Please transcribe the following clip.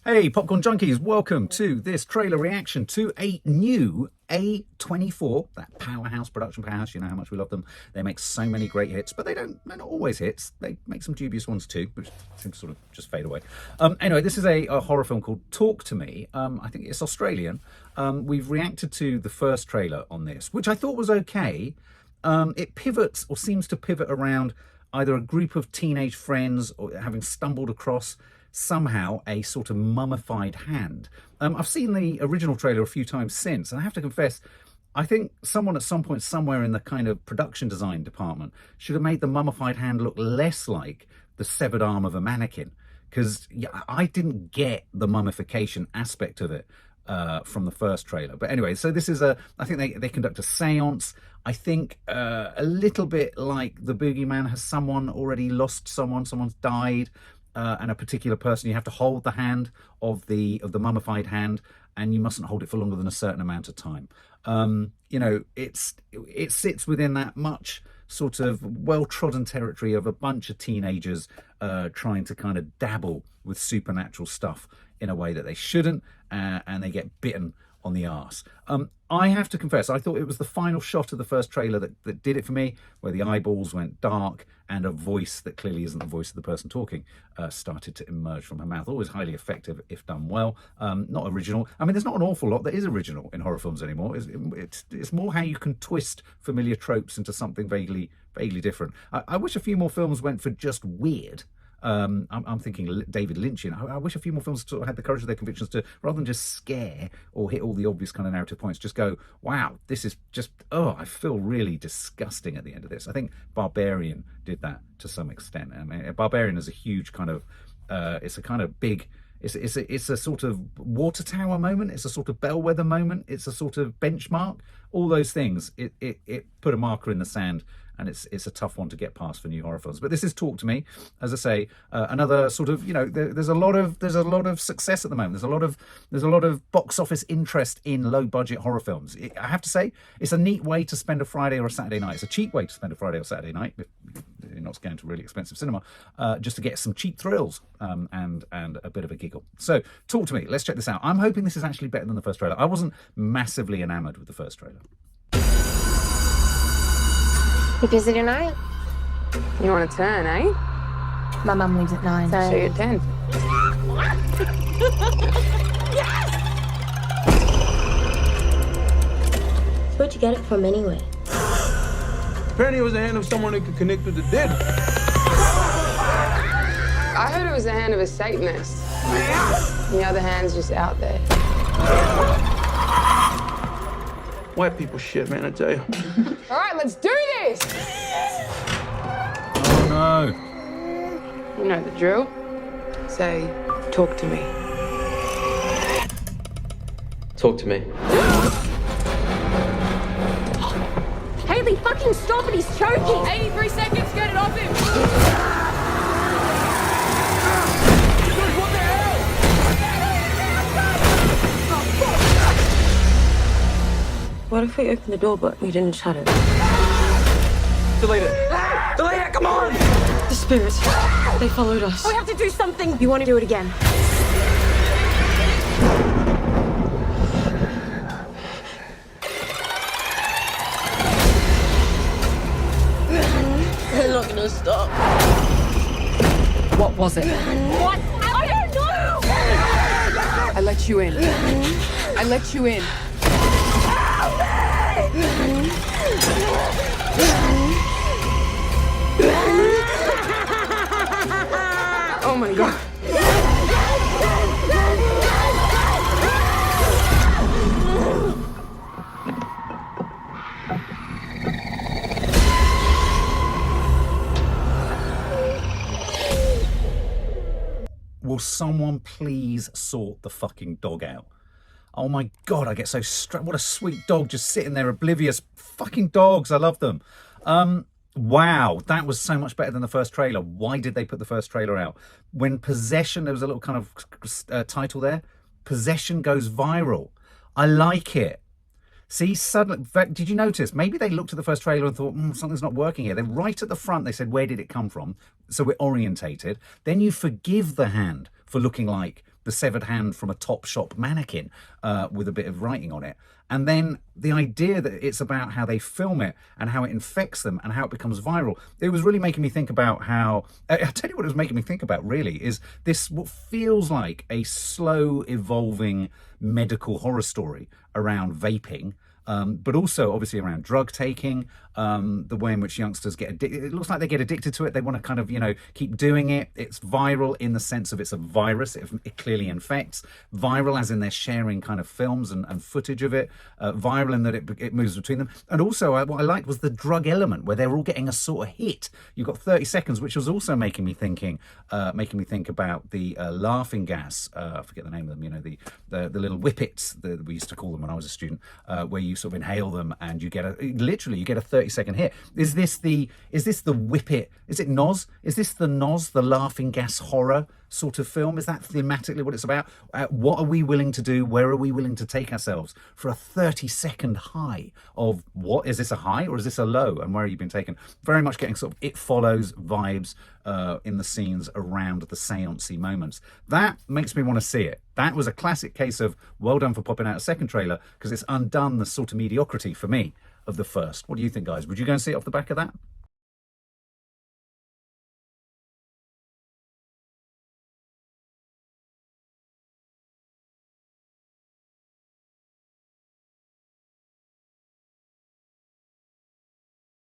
Hey, Popcorn Junkies, welcome to this trailer reaction to a new A24, that powerhouse, production powerhouse. You know how much we love them. They make so many great hits, but they're not always hits. They make some dubious ones too, which seem to sort of just fade away. Anyway, this is a horror film called Talk to Me. I think it's Australian. We've reacted to the first trailer on this, which I thought was okay. It pivots, or seems to pivot, around either a group of teenage friends or having stumbled across somehow a sort of mummified hand. I've seen the original trailer a few times since, and I have to confess, I think someone at some point somewhere in the kind of production design department should have made the mummified hand look less like the severed arm of a mannequin, because I didn't get the mummification aspect of it from the first trailer. But anyway, so this is I think they conduct a séance. I think a little bit like The Boogeyman. Has someone already lost someone? Someone's died. And a particular person, you have to hold the hand of the mummified hand, and you mustn't hold it for longer than a certain amount of time. You know, it sits within that much sort of well-trodden territory of a bunch of teenagers trying to kind of dabble with supernatural stuff in a way that they shouldn't, and they get bitten on the arse. I have to confess, I thought it was the final shot of the first trailer that did it for me, where the eyeballs went dark and a voice that clearly isn't the voice of the person talking started to emerge from her mouth. Always highly effective if done well. Not original. I mean, there's not an awful lot that is original in horror films anymore. It's more how you can twist familiar tropes into something vaguely different. I wish a few more films went for just weird. I'm thinking David Lynchian. I wish a few more films sort of had the courage of their convictions to, rather than just scare or hit all the obvious kind of narrative points, just go, wow, this is just, I feel really disgusting at the end of this. I think Barbarian did that to some extent. I mean, Barbarian is a huge kind of, it's a kind of big, it's a sort of water tower moment. It's a sort of bellwether moment. It's a sort of benchmark. All those things, it put a marker in the sand. And it's a tough one to get past for new horror films. But this is Talk to Me, as I say, another sort of, you know, there's a lot of success at the moment. There's a lot of box office interest in low budget horror films. I have to say, it's a neat way to spend a Friday or a Saturday night. It's a cheap way to spend a Friday or Saturday night if you're not going to really expensive cinema, just to get some cheap thrills and a bit of a giggle. So Talk to Me. Let's check this out. I'm hoping this is actually better than the first trailer. I wasn't massively enamored with the first trailer. You busy tonight? You want to turn, eh? My mum leaves at 9. So See you at 10. where'd you get it from anyway? Apparently it was the hand of someone that could connect with the dead. I heard it was the hand of a Satanist. The other hand's just out there. White people shit, man, I tell you. All right, let's do this! Oh no. You know the drill. Say, talk to me. Talk to me. Haley, fucking stop it! He's choking! 83 seconds, get it off him! What if we opened the door but we didn't shut it? Delete it. Delete it, come on! The spirits, they followed us. We have to do something! You want to do it again? They're not gonna stop. What was it? What? I don't know! I let you in. I let you in. Oh my God. Will someone please sort the fucking dog out? Oh my God, I get so what a sweet dog just sitting there oblivious. Fucking dogs, I love them. Wow, that was so much better than the first trailer. Why did they put the first trailer out? When Possession, there was a little kind of title there. Possession goes viral. I like it. See, suddenly, did you notice? Maybe they looked at the first trailer and thought, something's not working here. Then right at the front, they said, where did it come from? So we're orientated. Then you forgive the hand for looking like the severed hand from a Topshop mannequin with a bit of writing on it. And then the idea that it's about how they film it and how it infects them and how it becomes viral. It was really making me think about how, I'll tell you what it was making me think about really, is this what feels like a slow evolving medical horror story around vaping. But also obviously around drug taking, the way in which youngsters get addicted. It looks like they get addicted to it. They want to kind of, keep doing it. It's viral in the sense of it's a virus. It clearly infects. Viral as in they're sharing kind of films and footage of it. Viral in that it moves between them. And also what I liked was the drug element where they're all getting a sort of hit. You've got 30 seconds, which was also making me think about the laughing gas. I forget the name of them, the little whippets that we used to call them when I was a student, where you sort of inhale them and you get a 30-second hit. Is this the whippet? Is it Noz? Is this the Noz, the laughing gas horror sort of film? Is that thematically what it's about? What are we willing to do? Where are we willing to take ourselves for a 30-second high of what? Is this a high or is this a low? And where are you being taken? Very much getting sort of It Follows vibes in the scenes around the seance-y moments. That makes me want to see it. That was a classic case of well done for popping out a second trailer, because it's undone the sort of mediocrity for me of the first. What do you think, guys? Would you go and see it off the back of that?